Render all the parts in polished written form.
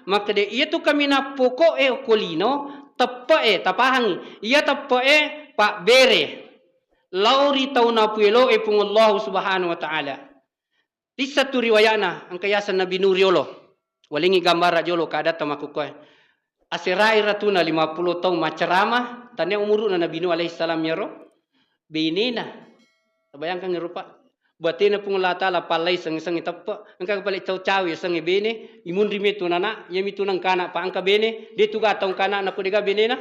maka de ia tu kami na pokok kolino tepe tapahangi ia tepe pak bere lauri tauna puelo pungullahu subhanahu wa ta'ala. Di satu riwayana ang kayasan Nabi Nuriolo walingi gambar jolo kada tamakukoy asirai ratuna 50 tahun macerama tanya umuru na Nabi Nuh alaihi salam yaro binina bayangkan ngerupa batina pung la taala palai sang itappa angka balik caw-caw sang bene imun rimetu nana yamitu nang kana pa angka bene dia tuga taung kana na kudiga bene na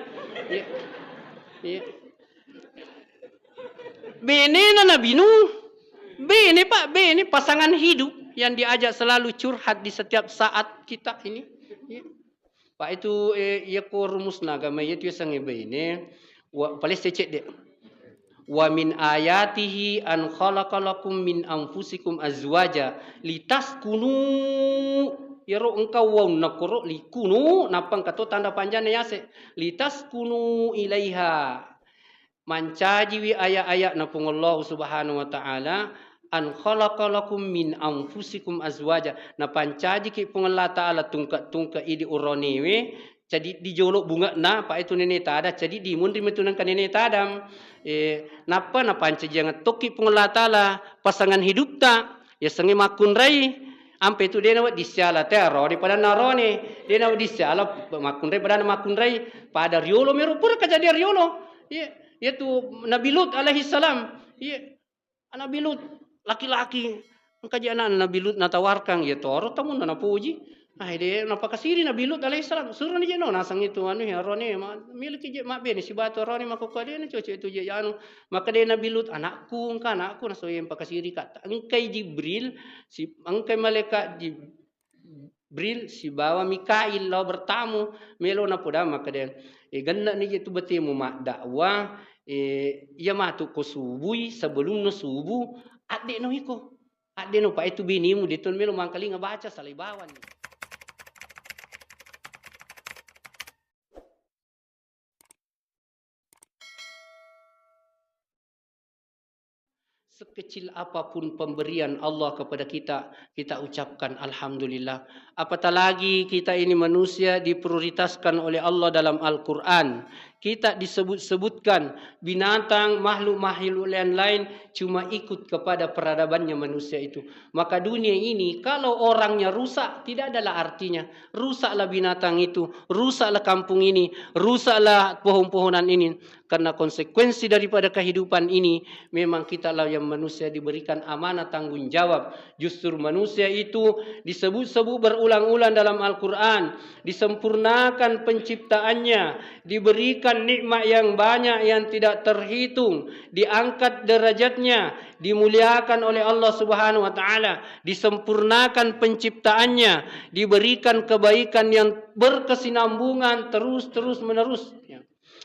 bene na Nabi Nuh bene pak bene pasangan hidup yang diajak selalu curhat di setiap saat kita ini pak itu ia ko rumus nagama itu sang bene wa paling secek dek wa min ayatihi an khalaqalakum min anfusikum azwaja litaskunu yaro engkau wa nakoro likunu napang kato tanda panjang ya se litaskunu ilaiha mancaji wi aya-aya na Allah subhanahu wa ta'ala an khalaqalakum min anfusikum azwaja na pancaji ki Allah ta'ala tungka idi uroniwe jadi dijolok bunga na pa itu nene tada jadi di mun rimetunan kan nene tadam napa na panca jangan toki Allah taala pasangan hidup ta ya sengi makun rai ampe itu dia nawat disyala tero di pada narone dia nawat disyala makun rai pada makun rai pada riolo meru pura kejadian riolo ya tu Nabi Lut alaihi salam ya Nabi Lut laki-laki kajian Nabi Lut natawarkan ya toro tamun na puji dia napa kasiri Nabi Lut alaihi salam suruh ni je no nasang itu anu ya rone milik je mak bene si batu rone mako dia ni cuci itu je anu maka dia Nabi Lut anakku naso yang pakasiri kata engkai Jibril si engkai malaikat Jibril si bawa Mikail lo bertamu melo na poda maka dia ganna ni je tu betemu mak dakwah ia matu ko subui sebelum no subuh adek no iko adek no pa itu binimu ditun melo mangkali ngabaca salibawan sekecil apapun pemberian Allah kepada kita, kita ucapkan Alhamdulillah. Apatah lagi kita ini manusia diprioritaskan oleh Allah dalam Al-Quran. Kita disebut-sebutkan binatang, makhluk-makhluk lain cuma ikut kepada peradabannya manusia itu. Maka dunia ini kalau orangnya rusak, tidak adalah artinya. Rusaklah binatang itu, rusaklah kampung ini, rusaklah pohon-pohonan ini. Karena konsekuensi daripada kehidupan ini memang kita lah yang manusia diberikan amanah tanggung jawab. Justru manusia itu disebut-sebut berulang-ulang dalam Al-Quran. Disempurnakan penciptaannya. Diberikan nikmat yang banyak yang tidak terhitung. Diangkat derajatnya. Dimuliakan oleh Allah Subhanahu Wa Taala. Disempurnakan penciptaannya. Diberikan kebaikan yang berkesinambungan terus menerus.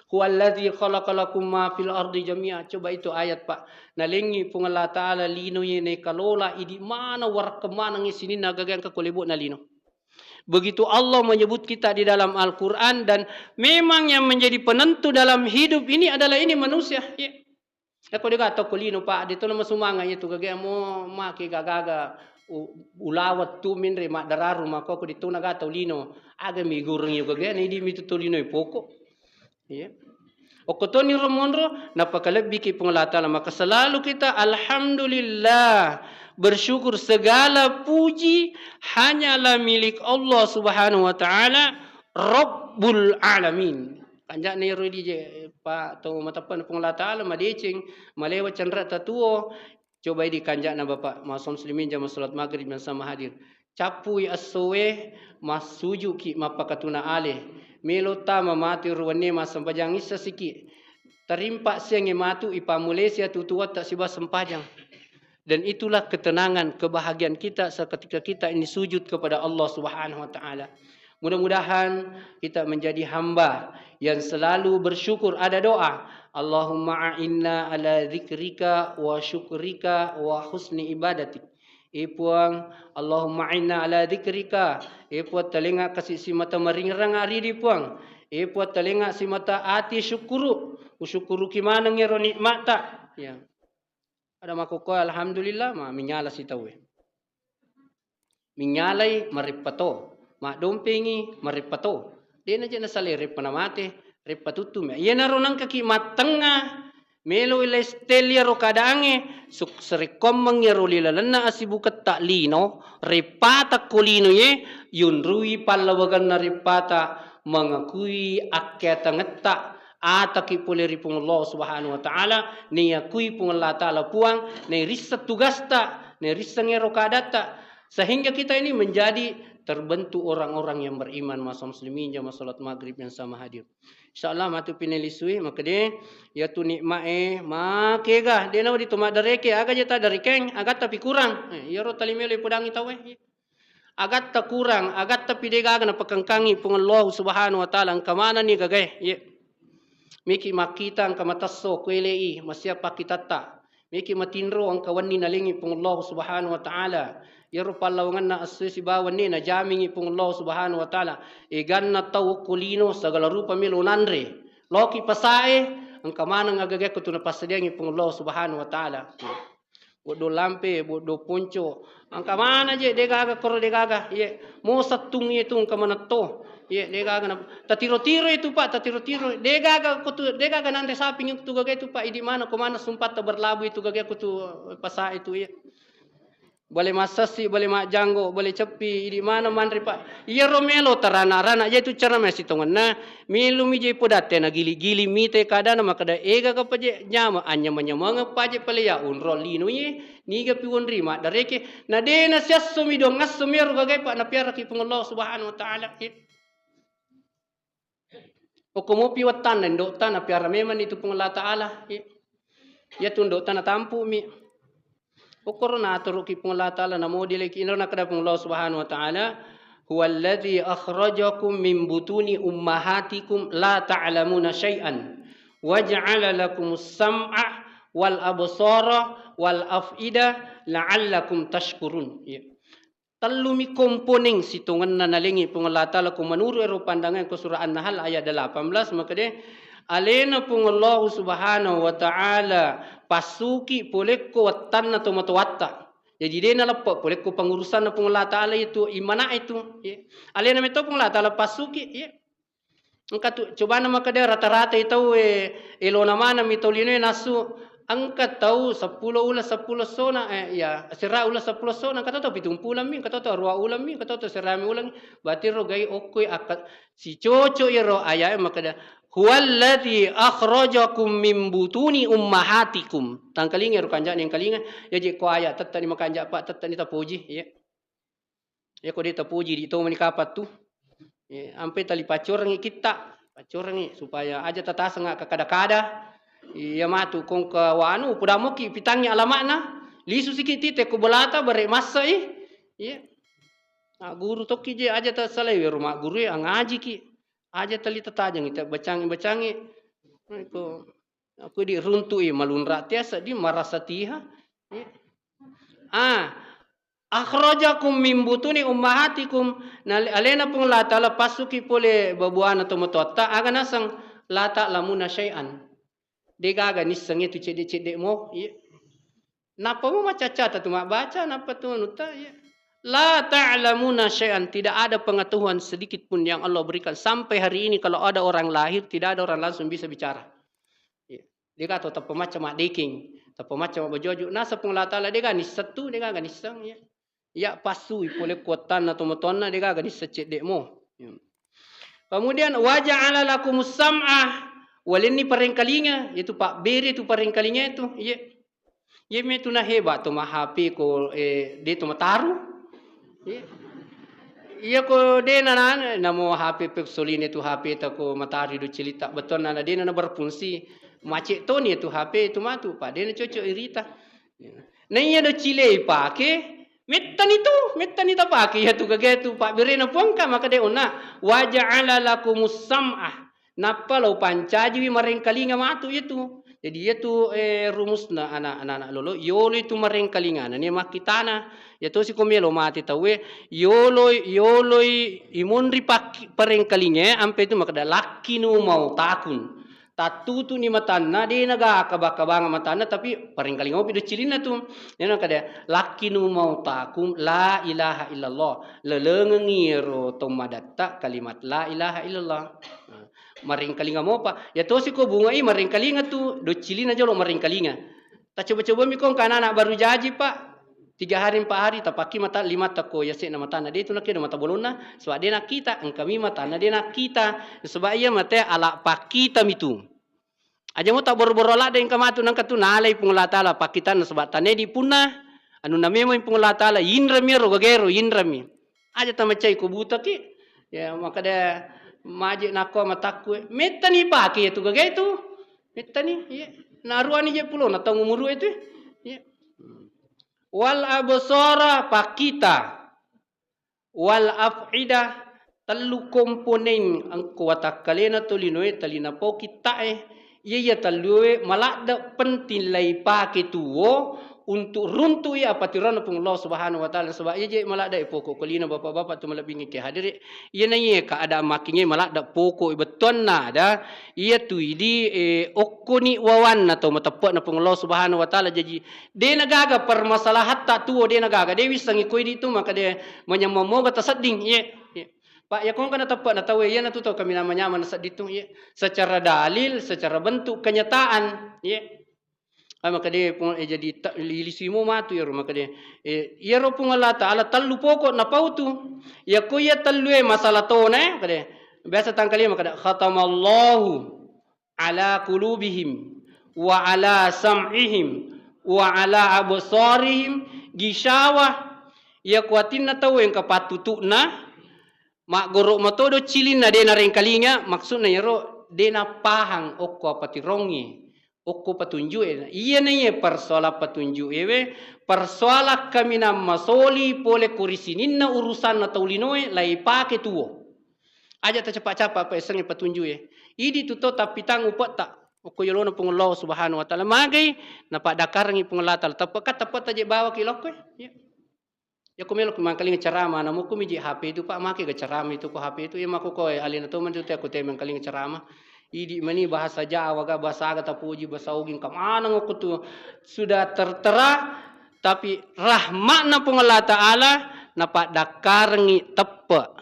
Huwallazi khalaqalakum ma fil ardi jami'a. Coba itu ayat Pak. Nalingi pung Allah Ta'ala lino yene kalola idi mana war kemana ngisini nagagang kekolebot na lino. Begitu Allah menyebut kita di dalam Al-Quran dan memang yang menjadi penentu dalam hidup ini adalah ini manusia. Ya. Ako dia kata kulino Pak. Dito na masumanga itu kagaya mo maki gagaga ulawat tu minre mak dararu mako ko dito na gata lino. Aga mi gurang yung kagaya na hindi mi tutulino ipoko. Ya. Okotoni romondro napakalebih ki pengelatala maka selalu kita alhamdulillah bersyukur segala puji hanyalah milik Allah Subhanahu wa taala Rabbul alamin. Kanjak ni rodi je Pak tau matapan pengelatala madecing malewa chandra tatuo coba di kanjak na Bapak masom muslimin jam salat maghrib dan sama hadir. Capui asowe masuju ki mapakatuna aleh. Melota mamati ruwane masampajang isa siki. Terimpak siang matu ipa Malaysia tutua tak siba sempajang. Dan itulah ketenangan, kebahagiaan kita seketika kita ini sujud kepada Allah Subhanahu Wa Taala. Mudah-mudahan kita menjadi hamba yang selalu bersyukur. Ada doa. Allahumma a'inna ala zikrika wa syukrika wa husni ibadatik. Ipuang Allahumma inna ala dzikrika ipuat telinga kasih si mata meringrang ari di puang ipuat telinga si mata ati syukuru usyukuru kimana ngero nikmat tak ya ada makoko alhamdulillah ma minyala si tawe minyalai maripato Ma dompengi maripato. Dena je na sale rep panamate, rep patutum. Iya na ronang kaki matenga. Melo ila stelia ro kadange suk serekom mangero lila lana asibukat taklino repata kolino ye yun rui palawagan na repata mengakui akyata ngetta ataki pole ripung Allah subhanahu wa ta'ala ni akui pung Allah ta'ala puang ni risa tugasta ni risa ngero kadata sehingga kita ini menjadi terbentuk orang-orang yang beriman masa muslimin jamaah salat maghrib yang sama hadir. InsyaAllah matu pinelisui maka dia ya tu nikmat makega dia nawa di tumak dareke aga jeta dari keng agat tapi kurang ya ro talimele podang itawe agat ta kurang agat tapi dega na pakangkangi pung Allah subhanahu wa ta'ala kamana ni gagay ya miki makita ang kamatasso kwelei masiapa kitata miki matinro ang kawani nalingi pung Allah subhanahu wa ta'ala yaro palawangan na asusi bawan ni na jamingi pung Allah subhanahu wa ta'ala igan na tawkulino sagala rupa milonandre loki pasae ang kamana nga gagay ko na pasadiangi pung Allah subhanahu wa ta'ala bodo lampe bodo poncho ang kamana je degaga koro degaga ye mo satung itu ang kamana to ye degaga na tatiro-tiro itu pak tatiro-tiro degaga kutu degaga nande saping itu gagay itu pak idi mana kumana sumpat berlabu itu gagay kutu pasa itu ye boleh masasi boleh mak janggo boleh cepi di mana mandri pak iya romelo tarana-rana je itu cara masih tongan na milu mi je podate na gili-gili mite kada na makada ega ka paje nyama anya manyamanga paje pale ya unro lino ye niga pi wonri mak dareke na de na siasso mi do ngasso mi ro gagai pak na piara ki Allah subhanahu wa ta'ala o komo pi watan ndo tan na piara meman itu Allah ta'ala ya tundo tan tampu mi Ukor na aturo ki pung Allah Ta'ala na modile ki ino na kada pung Allah Subhanahu wa Ta'ala huwa alladhi akhrajakum min butuni ummahatikum la ta'lamuna syai'an waja'ala lakumus sam'a wal absara wal af'ida la'allakum tashkurun Talumi komponing situngan na nalingi pung Allah Ta'ala kung manuro ero pandangan ko surah An-Nahl ayat 18 maka de alena pung Allah Subhanahu wa Ta'ala pasuki boleh ko watan na tomatowatta jadi dia na lapo boleh ko pengurusan na pung Allah Ta'ala itu imana itu alena meto pung Allah Ta'ala pasuki angkat coba nama kada rata-rata itu elo nama na mitolino nasu angkat tahu 10 ulah 10 sona sira ulah 10 sona kata tahu 70 mi kata tahu 2 ulah mi kata tahu serami ulang berarti rogai okoi akat si coco iro ayah makada huwallazi akhrajakum min butuni ummahatikum tangkalinga ro kanjak yang kalinga ya je ko ayat tatani makanjak pak tatani tapuji ya ko dia tapuji di to mani kapat tu ampe tali pacorangi kita pacorangi supaya aja tatasa nga kakada-kada ya matu kong ka wanu pudamoki pitangi alamakna lisu sikiti te ko bolata bare masa guru tokki je aja ta salai rumah guru ngaji ki aja tali tatajang kita bacangi aku di runtui malun tiasa di marasatiha akhrajakum min butuni ummahatikum alena pung la ta'ala pasuki pole babuana to motota aga nasang la ta'lamuna syai'an dega aga nisang itu cedek-cedek mo napa mo macaca tu mak baca napa tu nuta La ta'lamuna syai'an, tidak ada pengetahuan sedikit pun yang Allah berikan sampai hari ini kalau ada orang lahir tidak ada orang langsung bisa bicara. Dia kata tak macam mak deking, tak macam mak bajojo. Nasa pun Allah Taala dia kan satu dia kan nisang ya pasu boleh kuatan atau matonna dia kan secek dekmo. Kemudian waja'ala lakumus sam'ah walini parengkalinya yaitu Pak Beri itu parengkalinya itu ye me tu na hebat tu mah HP ko dia tu mataru. Iya ko de na namo HP peksolin itu HP ta ko matari do celita beton na de na berfungsi macet to ni itu HP itu matu pa de na cocok irita na iya do cile pake metan itu pake ya tu kage tu Pak Bere na pongka maka de ona waja'ala lakumus sam'ah napalo pancaji marengkalinga matu itu jadi itu rumusna anak-anak lolo yolo itu marengkalinga ni makitana ya to si komelo mati tawe yolo imunri parengkalinga ampe itu makada laki nu mau takun tatu tu ni matana dia naga kabang matana tapi paling kali ngopi do cilina tu yana kada laki nu mau takum la ilaha illallah lelengengiro tomadatta kalimat la ilaha illallah maring kalinga mo pa ya to si ko bunga i maring kalinga tu do cilina jolo maring kalinga ta coba-coba mi kong kana anak baru jaji pak 3 hari 4 hari tapaki mata 5 tako ya se na mata na dia tu nak kira mata bolona sebab dia nak kita engkami mata na dia nak kita sebab ia mata ala pakita mitu aja mo tak boro-boro la den kamatu nang katu nalai pungula taala pakitan sebab tane di punah anu name mo pungula taala inrami rogagero inrami aja tamacai ko buta ki ya maka dia maje nako matakku metani paki itu gage itu metani ya naruani je pulo na tangumuru itu ya wal absara pakita wal afida telu komponen ang kuwata kalena tulinoy talina po kita iya talue malada pentilai pake tuwo untuk runtui apa tirana pun Allah Subhanahu wa taala sebab iya malada pokok kalina bapak-bapak tu malabingi ke hadir iya na iya ka ada makinge malada pokok beton na ada iya tu di okoni wawan atau matapot na pun Allah Subhanahu wa taala jadi dia nagaga permasalahan tak tuwo dia nagaga dia wis ngikoi di tu maka dia menyamamo batasading iya Pak ya kung kana tepat na tahu ya na tu tahu kami namanya mana saditu ya secara dalil secara bentuk kenyataan ya maka dia pun jadi lilisimo matu ya maka dia ya ro pun Allah taala tallu pokok na pautu ya ko ya tallu masalah to na kada biasa tangkali maka khatamallahu ala qulubihim wa ala sam'ihim wa ala absarihim gishawa ya kuatin na tahu yang kapatutu na mak gorok matodo cilin na de na ring kalinga maksudna yero de na pahang okko patirongi okko patunju iya na ye persoala patunju ewe persoala kami na masoli pole kurisinin na urusan na taulinoe lai pake tuo aja ta cepat-cepat pa eseng patunju idi tuto tapi tang upat tak okko yolo na pungullah subhanahu wa taala magai na pa dakarangi pungullah taala tapakat tapat aja bawa kilok ya ya kumelo kumangkaling ceramah namu kumiji HP itu pak make ke ceramah itu ko HP itu ya mako ko alina to man itu aku temang kaling ceramah idi mani bahasa Jawa ga bahasa aga tapuji bahasa ugin kamana ngoko tu sudah tertera tapi rahmatna pungala taala napa dakarngi tepe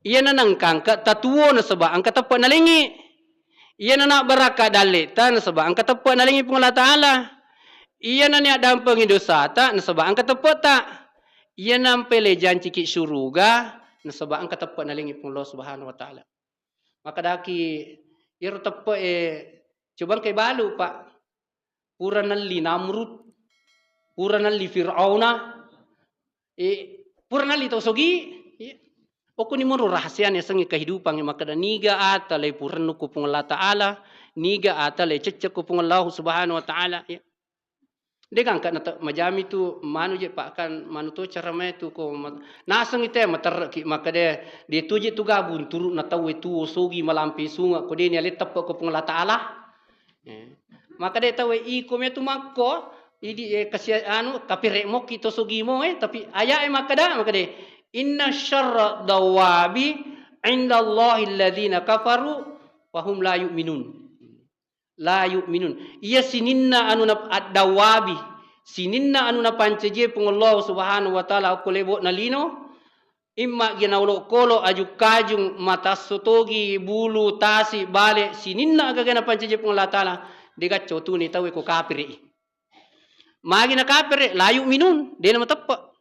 iya nanang kangka tatuo na seba angka tepe nalingi iya nana baraka daleta na seba angka tepe nalingi pungala taala iya nani adam pengidosata na seba angka tepe ta ia nampele janji ki suruga nasaba ang katapat na lingi pong Allah Subhanahu wa taala maka daki iro tapo cubang kay balu pak pura nalli Namrud pura nalli Fir'auna pura nalli tausogi oku ni moro rahasia ni sangi kehidupan maka da niga ata lay pura nuku pong Allah taala niga ata lay cecek ko pong Allah Subhanahu wa taala Dekan kat nak majami tu manu je pak kan manu tu cara mai tu ko nasang ite matar ki maka dia tuje tu gabun turut na tahu tu sogi malampi sunga ko dia ni ale tepak ko pengala taala maka dia tahu i ko me tu makko idi kasih anu tapi remok kita sogi mo tapi aya maka dia inna syarra dawabi indallahi alladhina kafaru wa hum la yu'minun la yu'minun iya sininna anu na dawabi sininna anu na panceje pungullah subhanahu wa taala ko lebo na lino imma ginaulo kolo aju kajung mata sotogi bulu tasi bale sininna aga na panceje pungullah taala dega cotu ni tawe ko kafiri magi na kafiri la yu'minun de na matappa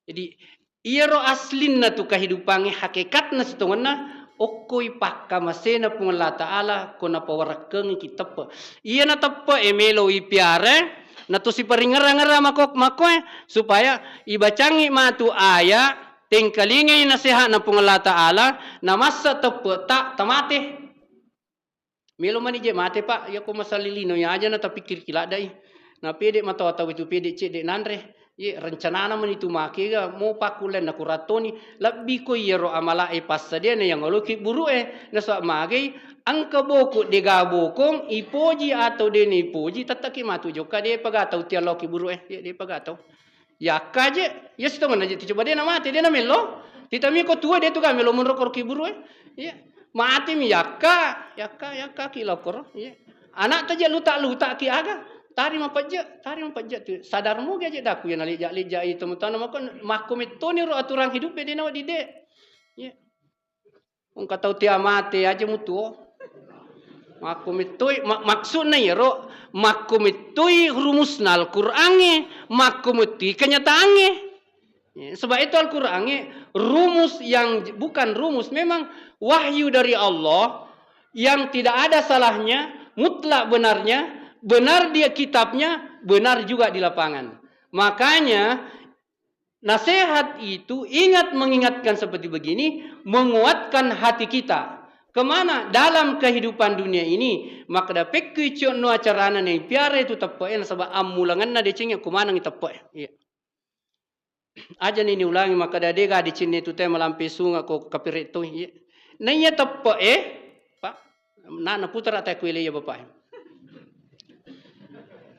jadi iya ro aslinna tu kehidupannya hakikatna setengahna okoi pakka masena pung Allah taala kona pawarakeng kita pa iya na tappa emelo ipiare na to si paringara-ngara makok supaya ibacangi matu aya tengkalingi nasihat na pung Allah taala na masa tappa tak tamate melo mani je mate pak ya ko masalilino ya aja na tapikir kila dai na pede mata tahu itu pede cek dek nandre ye rencana na man itu make ga mo pakulen na kuratoni labbi ko yero amala passa dia na yang oloki buru na so mage ang kaboko de gabokong ipoji atau de ni ipoji tataki matu joka de pagatau ti aloki buru de pagatau ya kaje yes to man je coba dia na mate dia na melo titami ko tua dia tu ga melo monro ki buru ya Mati mi yakka kilokor. Ya. Anak taja lutak ki aga. Tari mapajak tu. Sadarmu gaje daku yang lijak itu mutana makon makum itu ni ro aturan hidup dia nawa dide. Ya. Ung katau tia mati aja mutu. Makum itu maksudnya ya ro makum itu rumusna Al-Qur'an makum itu kenyataannya. Ya, sebab itu Al-Qur'an rumus yang bukan rumus memang wahyu dari Allah yang tidak ada salahnya, mutlak benarnya, benar dia kitabnya, benar juga di lapangan. Makanya nasihat itu mengingatkan seperti begini, menguatkan hati kita. Kemana? Dalam kehidupan dunia ini. Maka da pekku cio no acarana ne piara itu tepaen sebab amulangan na decingnya kumana ngi tepae. Iya. Aja ni ulangi maka da dega di cini itu teh melampi sunga ko kapire itu. Iya. Nanya tepae, Pak. Na putra ta kuile ya bapak.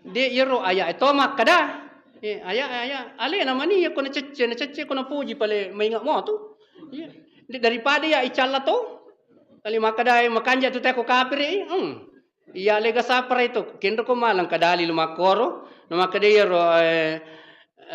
Dia yero ayah itu mak kada. Ayah. Ale nama ni aku nak cece aku nak puji pale maingat mo tu. Ya. Daripada ya icalla tu. Kali makada makanja tu teko kapire. Iya lega sapra itu. Kendo ko malang kadali lumakoro. Nama kada yero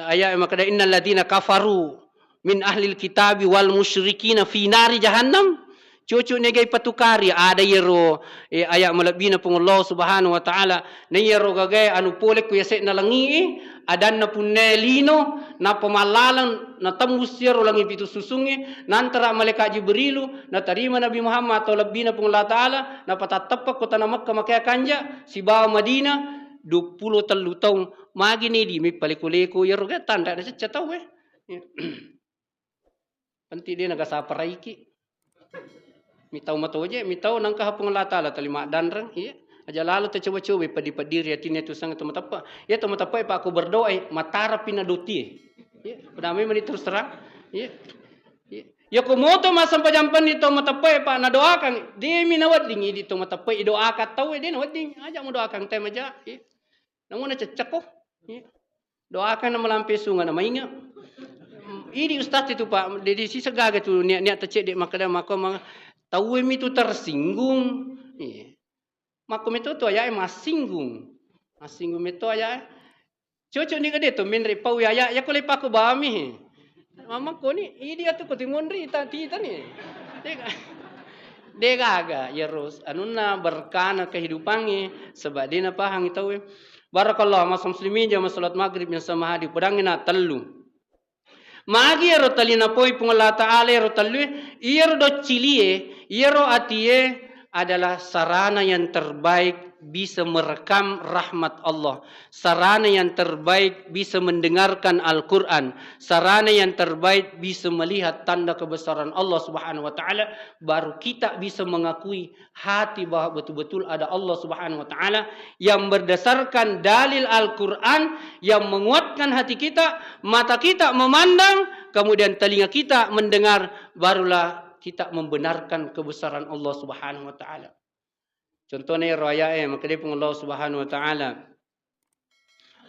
ayah makada innal ladina kafaru min ahlil kitabi wal musyrikina fi nari jahannam. Cucu negai patukari ada yero ayak malabina pung Allah Subhanahu wa taala ne yero gagai anu pole ku yase na langi adan na punne lino na pamalalan na tembus yero langi pitu susungi nantara malaikat Jibrilu na tarima Nabi Muhammad atau labina pung Allah taala na patatapak kota na Makkah makaya kanja si bawa Madinah 23 tahun magi ni di mi palikuleku yero ga tanda na sa tahu Panti dia nagasapara iki mitau matoje mitau nangka hapung Allah taala talima danrang iya aja lalu te coba-coba padi-padiri atine tu sang tu matapa ya tu matapa pa aku berdoa matara pinadoti ya padame meni terus terang ya ya ko moto masam pajampan itu matapa pa na doakan di minawat dingi di tu matapa doa ka tau di nawat ding aja mo doakan tem aja ya namun cecek ko ya doakan na melampi sunga na mainga ini ustaz itu pak di sisa gaga tu niat tecek dek makada maka tahu itu tersinggung. Iya. Makum itu tu ayah masinggung itu ayah. Cucu ni kade tu minri pau ya kole paku bami. Mama ko ni dia tu ko timonri tita ni. Dega aga ya ros anuna berkana kehidupannya sebab dia pahang itu. Barakallah mas muslimin jam salat maghrib yang sama hadi pedangina telu. Magi ero talina poi pung Allah Ta'ala ero talu ero do cilie ero atie adalah sarana yang terbaik bisa merekam rahmat Allah. Sarana yang terbaik bisa mendengarkan Al-Quran. Sarana yang terbaik bisa melihat tanda kebesaran Allah Subhanahu Wa Taala. Baru kita bisa mengakui hati bahwa betul-betul ada Allah Subhanahu Wa Taala yang berdasarkan dalil Al-Quran yang menguatkan hati kita, mata kita memandang, kemudian telinga kita mendengar, barulah kita membenarkan kebesaran Allah Subhanahu Wa Taala. Contohnya raya maka dia pun Allah Subhanahu Wa Taala.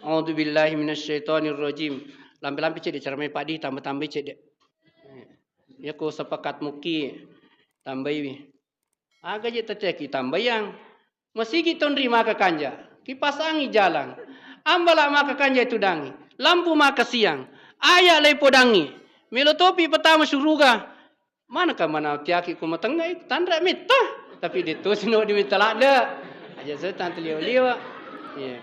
A'udzu billahi minasyaitonir rajim. Lampi-lampi cek dia cara mai padi tambah-tambah cek dia. Ya ko sepakat muki tambah wi. Aga je teceki tambah yang masih kita nerima ke kanja. Kipas angin jalan. Ambala maka kanja itu dangi. Lampu maka siang. Ayak lepo dangi. Melotopi pertama suruga. Mana ka mana tiaki ko matengah tandra mitah. Tapi dia tu senok dia minta lada. Aja setan teliau-liau. Ya.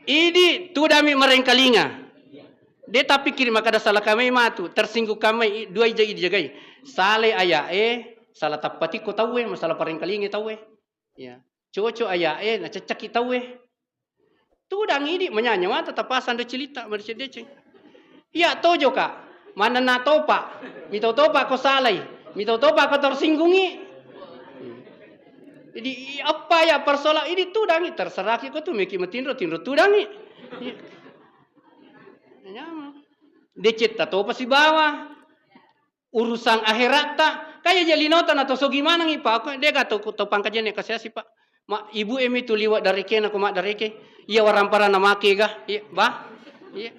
Ini tu dami merengkalinga. Dia tak pikir maka ada salah kami matu. Tersinggung kami dua ija dijagai. Salah ayah salah tapati ko tahu masalah merengkalinga tahu Ya. Coco ayah nak cecak tahu Tu dang ini menyanyi mata tapasan do cerita merced deceng. Ya tojo kak. Mana na topa. Mito topa ko salai. Mito topa ko tersinggungi. Jadi apa ya persoalan ini tu dangi terserah ko tu meki matindro tu dangi. Nyama. Decet tato pa si bawah. Urusan akhirat tak kaya jalinotan atau so gimana ngi pak dia kata to pangkajan ne kasih si pak. Mak ibu emi tu liwat dari ke nak mak dari ke. Iya waran para nama ke ga. Iya bah. Iya.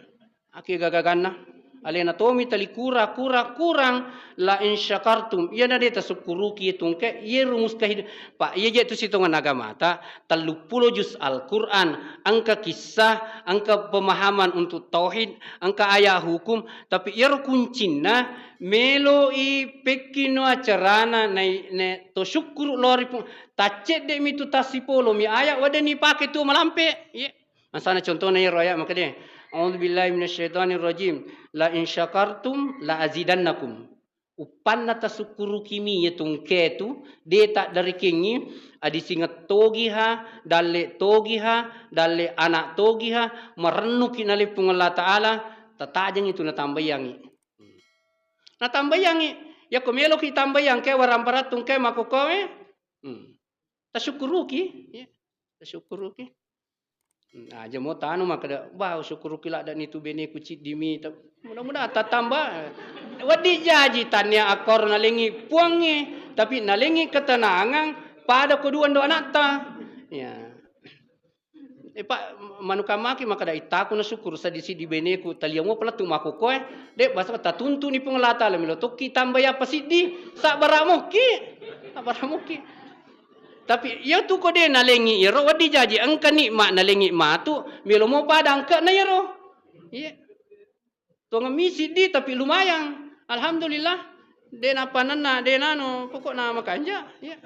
Aki gagaganna. Alena tomi tali kurang la in syakartum. Ia na deta syukuruki tungke ia rumus kehidupan. Pak ia je tu situngan agama ta 30 juz Al-Qur'an, angka kisah, angka pemahaman untuk tauhid, angka ayat hukum, tapi ia kuncina melo i pekino acarana ne to syukur lori pun tacet de mi tu tasipolo mi ayat wadani pakai tu malampe. Ya. Masana contohnya ya roya maka dia A'udzubillahi minasyaitonirrajim. La in syakartum la azidannakum. Upanna tasukuru kimi yetung ketu deta dari kingi adi singat togiha dalle anak togiha merennu kinali pungalla taala tatajeng itu na tambayangi. Na tambayangi ya komelo ki tambayang ke waramparat tungke makokowe. Tasyukuruki ya. Tasyukuruki. Nah, jemo tanu maka bah syukur kila dan itu bene kucit dimi mudah-mudahan tatambah wadi jaji tanya akor nalengi puangi tapi nalengi ketenangan pada kedua doa nata ya pak manukamaki maka da itaku na syukur sa disi di bene ku taliamo pala tu mako koe dek basa tatuntu ni pengelata lamilo to kita tambaya pasidi sa baramuki tapi ya tu kode nalengi iro wadi jaji angka nikmat nalengi ma tu milo mo padang ke na iro. Iya. Tu ngamisi di tapi lumayan. Alhamdulillah. Den apa nana den anu pokok na makanja. Iya.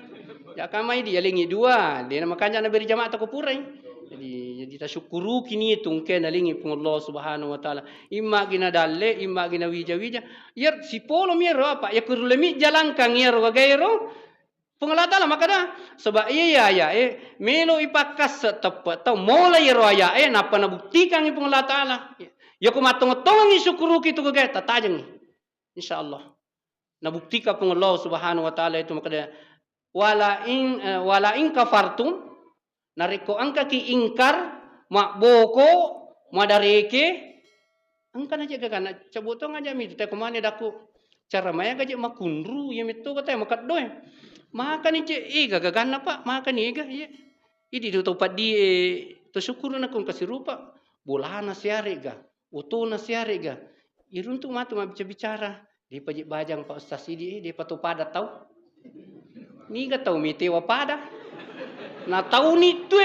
Ya kamai dia lengi dua, den makanja na beri jamaah ta kupurai. Jadi ta syukuru kini tungke nalengi pun Allah Subhanahu wa taala. Imma gina dalle, imma gina wija-wija. Ya sipolo miro apa ya kurulemi jalan kang iro gagairo. Pengelata lah maka dah sebab iya ya melo ipakas tepat tau mulai roya napa na buktikan ni pengelata lah ya ko matong-tong ni syukuru kitu ke tatajeng insyaallah na buktika pun Allah Subhanahu wa taala itu maka dah wala in kafartum nariko angka ki ingkar mak boko madareke angka na jaga kana cabutong aja mi teh kumane daku cara maya gaje makundru ya mitu kata makat doy maka ni gagagan na pak maka ni ya idi tu topat di to syukur na kung kasirupa bola na siare ga uto na siare ga irun tu matu bicara di pajik bajang pak ustaz idi di patu pada tau ni ga tau mi tewa pada na tau ni tu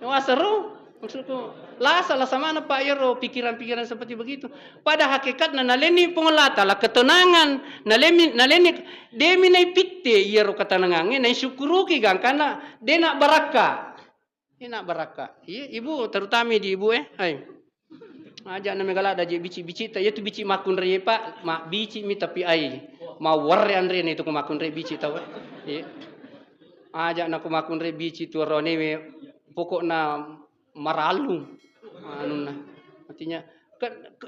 wasaro maksudku lah salah sama na pak iro pikiran-pikiran seperti begitu pada hakikatnya naleni pengelata lah ketenangan naleni demi nai pitte iro ketenangan nai syukuruki gang karena dia nak baraka iya ibu terutama di ibu ay aja na megala da je bici ta yetu bici makun re pak mak bici mi tapi ai ma warre andre ne to makun re bici tahu iya aja na ko makun re bici tu rone pokokna maralu anu nah artinya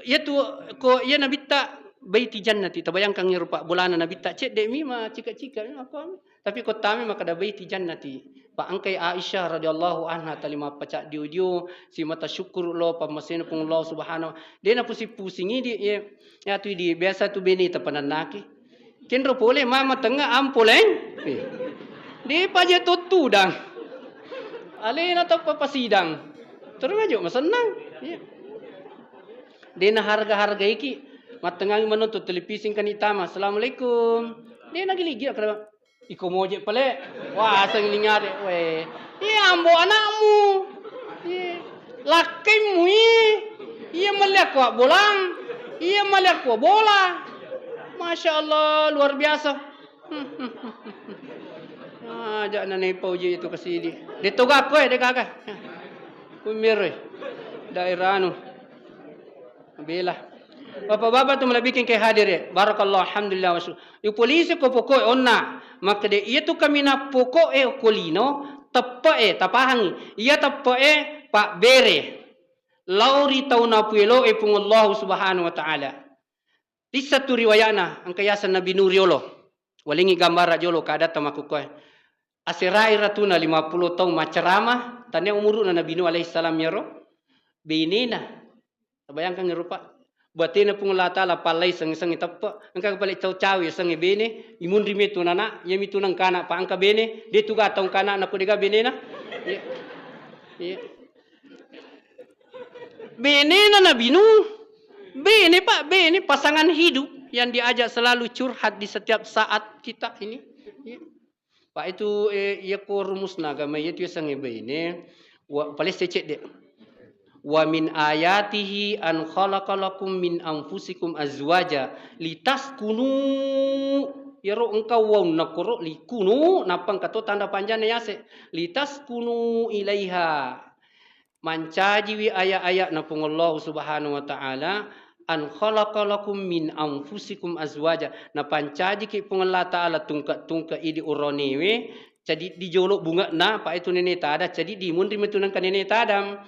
ya tu ko ya nabi tak baiti jannati tabayangkan ya rupa bulana nabi tak cek demi ma cika-cika apa tapi ko tami maka da baiti jannati pa angkai Aisyah radhiyallahu anha talima pacak diudio si mata syukur lo pa masina pun Allah subhanahu dia na pusing-pusingi di ya tu di biasa tu beni tapanan naki kenro pole mama tengah ampoleng di paje tutu dang alena tak pasidang terus aja senang ya. Dia harga-harga iki matengang menuntut televisi kan itama assalamualaikum dia nak gili kada iko moje pale wah sang lingare we iya ambo anakmu iya lakimu iya melihat kuat bolang iya melihat kuat bola Masya Allah luar biasa ajak nanai pauji itu kesini ditugak kowe de kakak Kumir daerah anu bela bapak-bapak tu melabikin ke hadir barakallah alhamdulillah wasyukur yu polisi ko pokok onna maka de itu kami na pokok kolino tepe tapahangi ia tepe pak bere lauri tauna puelo pung Allah subhanahu wa taala di satu riwayatna angkayasan nabi nuriolo walingi gambar jolo kada tamaku ko asirai ratuna 50 tahun maceramah tanya umuruna Nabi Nuh alaihi salam ya roh binina bayangkan rupa batina pung la taala palai sang tappa angka balik caw-caw sang bene imun rimetu nana yamitu nang kana pa angka bene de tuga tong kana na ko diga bene na bene na Nabi Nuh Bene Pak, bene pasangan hidup yang diajak selalu curhat di setiap saat kita ini. Ya. Pak itu ya ko rumus naga may itu sang bene. Paling secek deh. Wa min ayatihi an khalaqalakum min anfusikum azwaja litaskunu yaro engkau waw nakoro likunu napang kato tanda panjang ya se litaskunu ilaiha mancaji wi ayat-ayat na Allah subhanahu wa ta'ala an khalaqalakum min anfusikum azwaja na pancaji ki Allah ta'ala tungka idi uronewe jadi dijolok bunga na pa itu nene tada jadi di mundri metunan kan nene tadam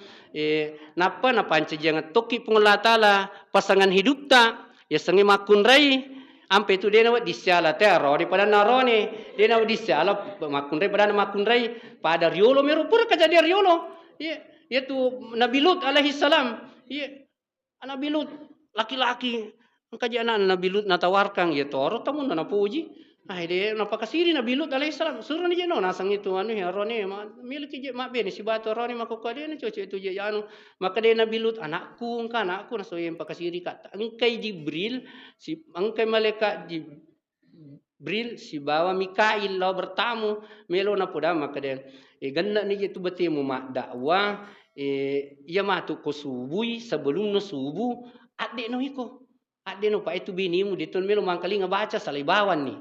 napa na pancaji jangan toki Allah ta'ala pasangan hidup ta ya sengi makun rai ampe itu dia nawat disyala tero daripada narone dia nawat disyala makun rai pada makun rai pada riolo meru pura kejadian riolo ya yaitu Nabi Lut alaihi salam. Ya, Nabi Lut laki-laki kaji anak Nabi Lut natawarkan ya toro tamu na puji. Ah dia napakasiri Nabi Lut alaihi salam. Suruh ni je no nasang itu anu ya rone miliki je mak beni si batu rone mak ko dia cuci itu je anu. Maka dia Nabi Lut anakku naso yang pakasiri kata engkai Jibril si engkai malaikat Jibril si bawa Mikail lo bertamu melo na poda maka dia ganda ni je tu betemu mak dakwah ia matu ko subui sebelum no subuh adik no iko adik no pa itu binimu ditun melo mangkali ngebaca salibawan ni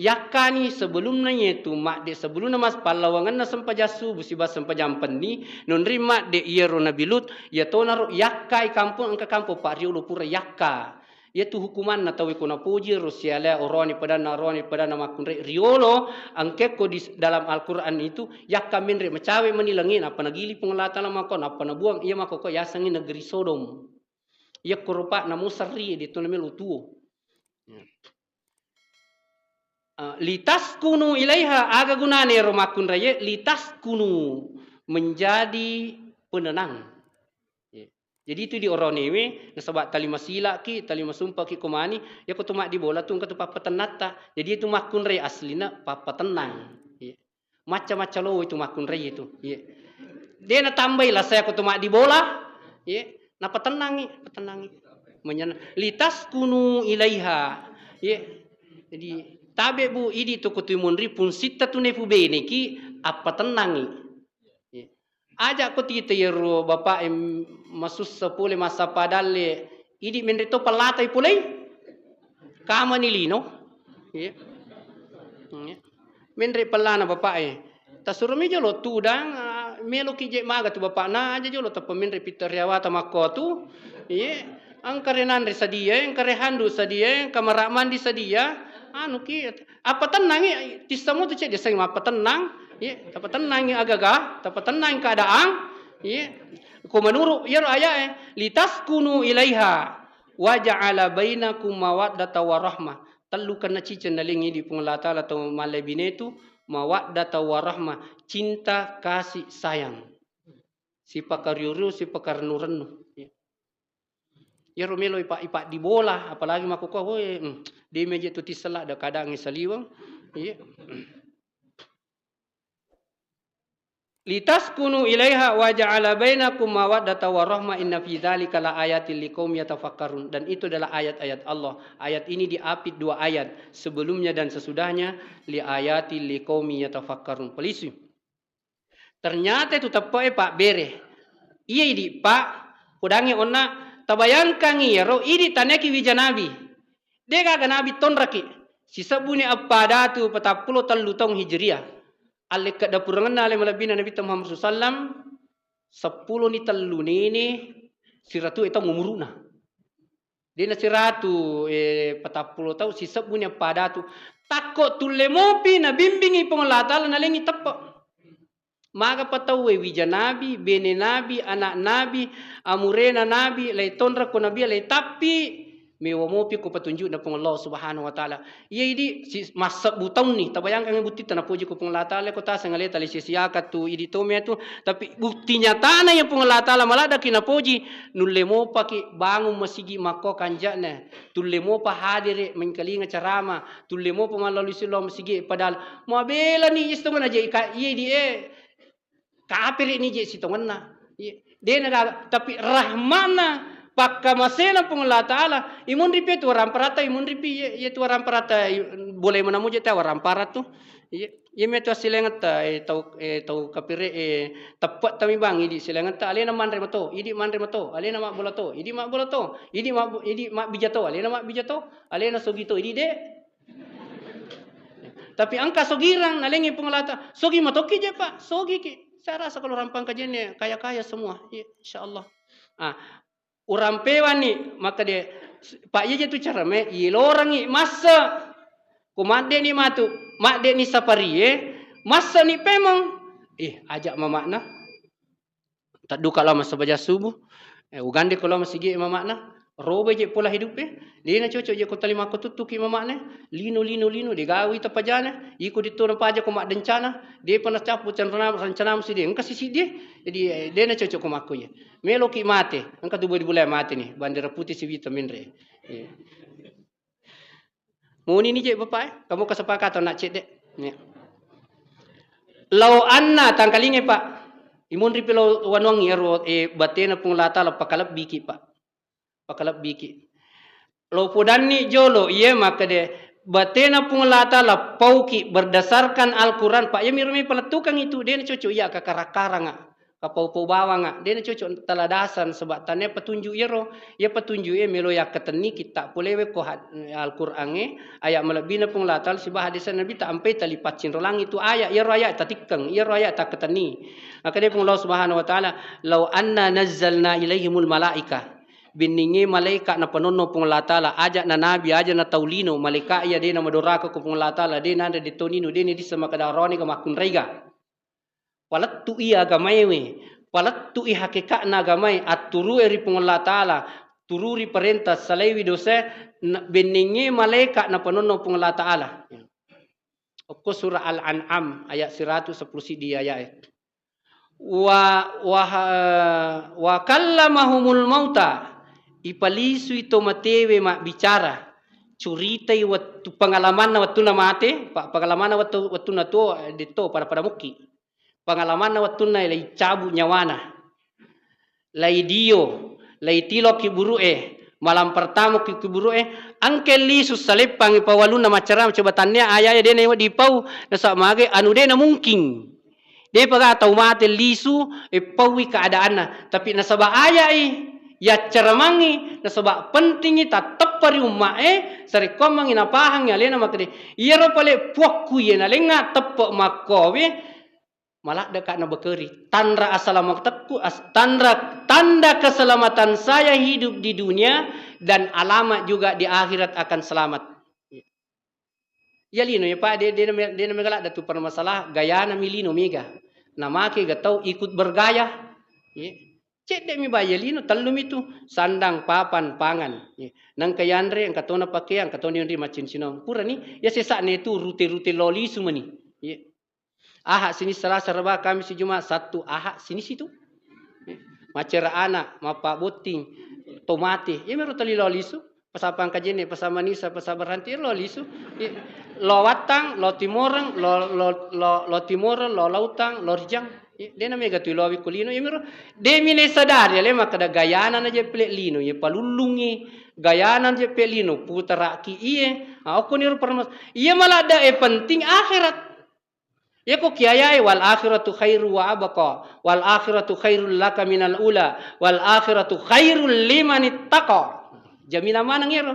yakani sebelum nanya itu mak de sebelum na mas palawangan na sampaja subuh si bas sampajam penni non rima de iero Nabi Lut ya tonaro yakai kampung angka kampung pak riulo pura yakka yaitu hukuman na tawi kuna puji rusiala oroni pada nama kunre riolo angke ko di dalam Al-Qur'an itu yakka minre macawe menilangin apa nagili pengelata lama kon apa nabuang ia mako ko yasangi negeri Sodom ia kurupa na musarri di tuname lutu litas kunu ilaiha aga gunane romakun raye litas kunu menjadi penenang. Jadi itu di oronewe nasabak tali masila ki tali masumpa ki komani ya ko tumak di bola tung katu papa tenata. Jadi itu makun re aslina papa tenang. Ya. Macam-macam lo itu makun re itu. Ya. Dia na tambai lah saya ko tumak di bola. Ya. Na patenangi. Litas kunu ilaiha. Ya. Jadi tabe bu idi to ko tumunri pun sita tunefu bene ki apa tenangi. Ajak ko tita yero bapak masus sepule masa padale idi menrito palatai pulai kama nilino ya menre palana bapak tasuro mi jolo tudang melo kije maga tu bapak na aja jolo ta pemenre pitariawata makotu ya angkarenan sadia angkare handu sadia kamara mandi sadia anu ki apa tenang tisamu tu cek dia sing apa tenang ya, dapat tenang yang agak dapat tenang keadaan. Ya, ko menurut ya ayat litas kunu ilaiha wa ja'ala bainakum mawaddata warahmah. Telu kana cicen nalingi di pengelata atau malebine itu mawaddata warahmah, cinta kasih sayang. Si pakariuru si pakarnurenu. Ya. Ya romelo ipak di bola apalagi makuko di meja tu tisela ada kadang saliwang. Ya. Litaskunu ilaiha wa ja'ala bainakum mawaddata wa rahmah inna fi dzalika laayatil liqaumin yatafakkarun dan itu adalah ayat-ayat Allah. Ayat ini diapit dua ayat sebelumnya dan sesudahnya li ayatil liqaumin yatafakkarun. Polisi. Ternyata itu tepai Pak bere. Iya idi Pak udangi onna tabayangkan ro idi tanaki wijanabi. Dega nabi tonraki. Sisabuni apa datu 40 tong hijriah. Alek kada purangan ale malabina Nabi Muhammad sallam 10 ni telu nini siratu itu ngumuruna. Dina siratu 40 tahu sisap punya pada tu takut tulemopi na bimbingi pengelatal na lengi tepak. Maka patau wija nabi, bene nabi, anak nabi, amurena nabi, lay tonra ko nabi lay tapi mewamopi ko petunjuk na pong Allah subhanahu wa ta'ala. Iya idi si masak butang ni. Tabayangkan ang buti na puji ko pong Allah ta'ala. Ko ta sa ngalita li sisiyakat tu idi to me tu. Tapi bukti nyata na yung pong Allah ta'ala malada kinapuji. Nulle mo pa ki bangun masigi mako kanja na. Tulle mo pa hadire mengkalinga carama. Tulle mo pa malalui sila masigi. Padahal mabela ni istongan aja. Iya idi kapir ni je sitongan na. Dia na tapi rahmana Pakka masena pung Allah Ta'ala. Imun ripi tu orang parata, imun ripi ye tu orang parata boleh menamu je ta orang parat tu. Ye metu silengat ta tau kapire tepat tami bang idi silengat ta alena manre mato, idi manre mato, alena mak bola to, idi mak bola to, idi mak bijato, alena mak bijato, alena sogito idi de. Tapi angka sogirang nalengi pung Allah Ta'ala. Sogi matoki je Pak, sogi ki. Saya rasa kalau rampang kajian kaya-kaya semua, insyaallah. Orang pewan ni maka dia Pak ye tu cara me orang ni masa kumade ni matu mak de ni sapari masa ni pemang ajak mamakna tak duka lama sebaja subuh ugande kalau masih ge mamakna robe je pola hidup dia na cocok je ko talima ko tutuki mamakna lino digawi tapajana iko dituna paja ko mak dencana dia pernah capu rencana mesti dia engka sisi dia jadi dia na cocok ko makko ye melo ki mate engka tu boleh mate ni bandera putih si vitamin re muni ni je bapak kamu kesepakatan nak cek dek lau anna tangkalinge Pak imun ripelo wanwang ero batena pung lata la pakalap biki Pak pakalap biki lau podani jolo maka de batena pung lata la pauki berdasarkan Al-Quran Pak mirumi peletukan itu dia cocok kakara-karanga kapau-pau bawang dia cocok taladasan sebab tanya petunjuk ya petunjuk melo ya keteni kita polewe ko Al-Quran ayat melebina pung latal sibah hadis Nabi tak ampai talipat cinrolang itu ayat ayat tatikeng ayat tak keteni maka dia pung Allah Subhanahu wa taala lau anna nazzalna ilaihimul malaika biningi malaikat na panono pung Allah taala ajak na nabi aja na taulino malaikat ya dia na madoraka ko pung Allah taala dia nanda de tonino dia ni sama kadaroni ka makun reiga palat tu iya agamai palat tu hakikat na agamai aturu eri pung Allah taala tururi perintah salewi dosa beningi malaikat na panono pung Allah taala Oko surah Al-An'am ayat 110 di ayat wa kallamahumul mauta ipalisu ito matewe mak bicara curitai waktu pengalaman na waktu na mate pengalaman na waktu na to dito pada muki pengalaman na waktu na ilay cabu nyawana lay dio lay tilo kiburu malam pertama kiburu angkel li susalepang ipawalu na macaram coba tanya ayah dia na di pau na sa mage anu dia na mungking dia paga tau mate lisu pawi keadaan na tapi nasaba ayah ya ceramangi nasaba pentingi ta tepari umma sari komang ina pahang ya lena makde iro pale puakku ye na lenga tepok makowe malah dekat na bekeri tanda assalamualaikum tanda keselamatan saya hidup di dunia dan alamat juga di akhirat akan selamat ya lino ya Pak dia megalak datu permasalah gaya na milino mega nama ke gatau ikut bergaya cek dek mi bayar lino talum itu sandang papan pangan nang kayandre ang katona pakai ang katona yundri macin sinom pura ni ya sesak ne tu rute loli sumani ahak sini Selasa Rabu Kamis Jumat Sabtu ahak sini situ macer anak mapa boting tomate ya meru tali lolisu pasapang kajene pasamanisa pasabaranti lolisu lo watang lo timorang lo timorang lo lautang lo rijang dia na mega tu lo wikulino ya meru de mine sadar ya le makada gayana na je plek lino ya palulungi gayana je plek lino putara ki aku ni permas iya malah ada penting akhirat ya ko kiayai wal akhiratu khairu wa abqa wal akhiratu khairul laka minal ula wal akhiratu khairul liman ittaqa jamina manang iro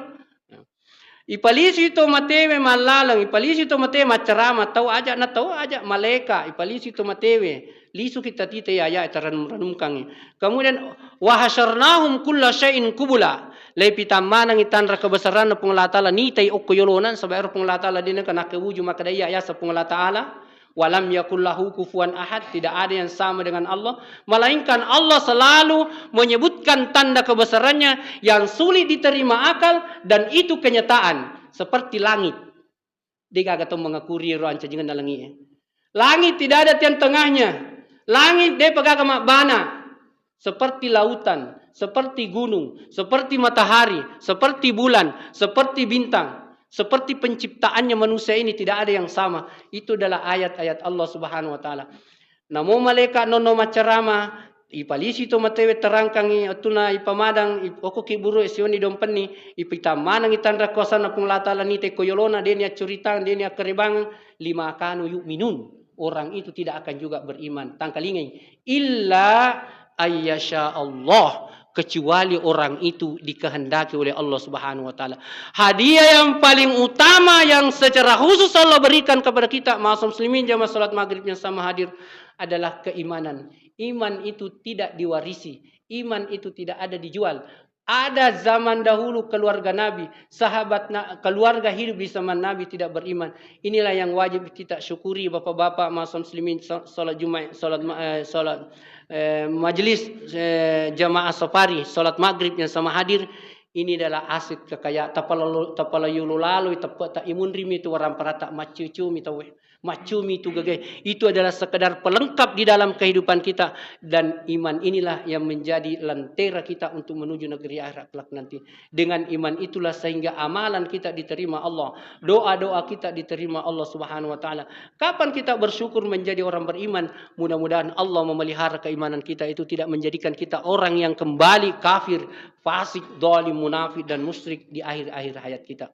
ipalisi to matewe malalang ipalisi to matewe macerama tau aja na tau aja maleka ipalisi to matewe lisu kita tite ya taranum kangi kemudian wa hasyarnahum kulla syai'in kubula lepi tamanang itandra kebesaran pung Allah taala ni tai okoyolonan sabar pung Allah taala dina kana kewuju maka daya ya pung Allah taala walam yakullahu kufuwan ahad tidak ada yang sama dengan Allah melainkan Allah selalu menyebutkan tanda kebesarannya yang sulit diterima akal dan itu kenyataan seperti langit dia kata mengakuri roan cajangan dalangi langit tidak ada tiang tengahnya langit dia pegang mak bana seperti lautan seperti gunung seperti matahari seperti bulan seperti bintang seperti penciptaannya manusia ini tidak ada yang sama. Itu adalah ayat-ayat Allah Subhanahu wa taala. Namo malaikat nono macarama Ipalisi to matewe terangkang atuna ipamadang oko kiburu esioni dompeni ipita manang itandra kosana pung latala nite koyolona denia curitang denia kerebangan lima kanu yuk minun. Orang itu tidak akan juga beriman. Tangkalingai illa ayyasha Allah, kecuali orang itu dikehendaki oleh Allah Subhanahu wa taala. Hadiah yang paling utama yang secara khusus Allah berikan kepada kita ma'asyiral muslimin jamaah salat maghrib yang sama hadir adalah keimanan. Iman itu tidak diwarisi, iman itu tidak ada dijual. Ada zaman dahulu keluarga Nabi, sahabat keluarga hidup di zaman Nabi tidak beriman. Inilah yang wajib kita syukuri bapak-bapak ma'asyiral muslimin salat Jumat, salat majelis jamaah safari, salat maghrib yang sama hadir. Ini adalah aset kekayaan tapalayulu lalu tak imun rimi itu orang perata macucumi tahu macumi itu gagai. Itu adalah sekedar pelengkap di dalam kehidupan kita, dan iman inilah yang menjadi lentera kita untuk menuju negeri akhirat kelak nanti. Dengan iman itulah sehingga amalan kita diterima Allah, doa-doa kita diterima Allah Subhanahu wa taala. Kapan kita bersyukur menjadi orang beriman? Mudah-mudahan Allah memelihara keimanan kita itu tidak menjadikan kita orang yang kembali kafir, fasik, zalim, munafik dan musyrik di akhir-akhir hayat kita.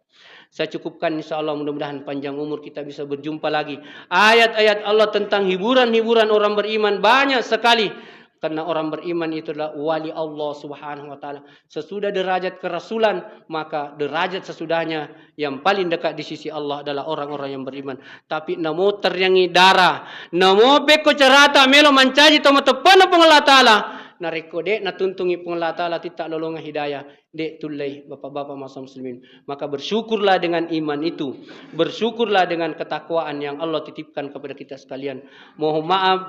Saya cukupkan insyaallah, mudah-mudahan panjang umur kita bisa berjumpa lagi. Ayat-ayat Allah tentang hiburan-hiburan orang beriman banyak sekali. Karena orang beriman itu adalah wali Allah Subhanahu wa taala. Sesudah derajat kerasulan, maka derajat sesudahnya yang paling dekat di sisi Allah adalah orang-orang yang beriman. Tapi namo teryangi darah, namo beko carata melo mancaji tomo tepana pengelah taala. Na rekode na tuntungi pengelah taala tidak lolonga hidayah dek tulai bapak-bapak ma'asyiral muslimin. Maka bersyukurlah dengan iman itu, bersyukurlah dengan ketakwaan yang Allah titipkan kepada kita sekalian. Mohon maaf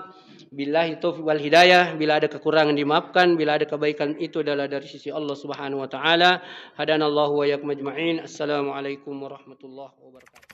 billahi taufiq wal hidayah, bila ada kekurangan dimaafkan, bila ada kebaikan itu adalah dari sisi Allah Subhanahu wa taala. Hadanallahu wa iyyakum ajma'in. Assalamualaikum warahmatullahi wabarakatuh.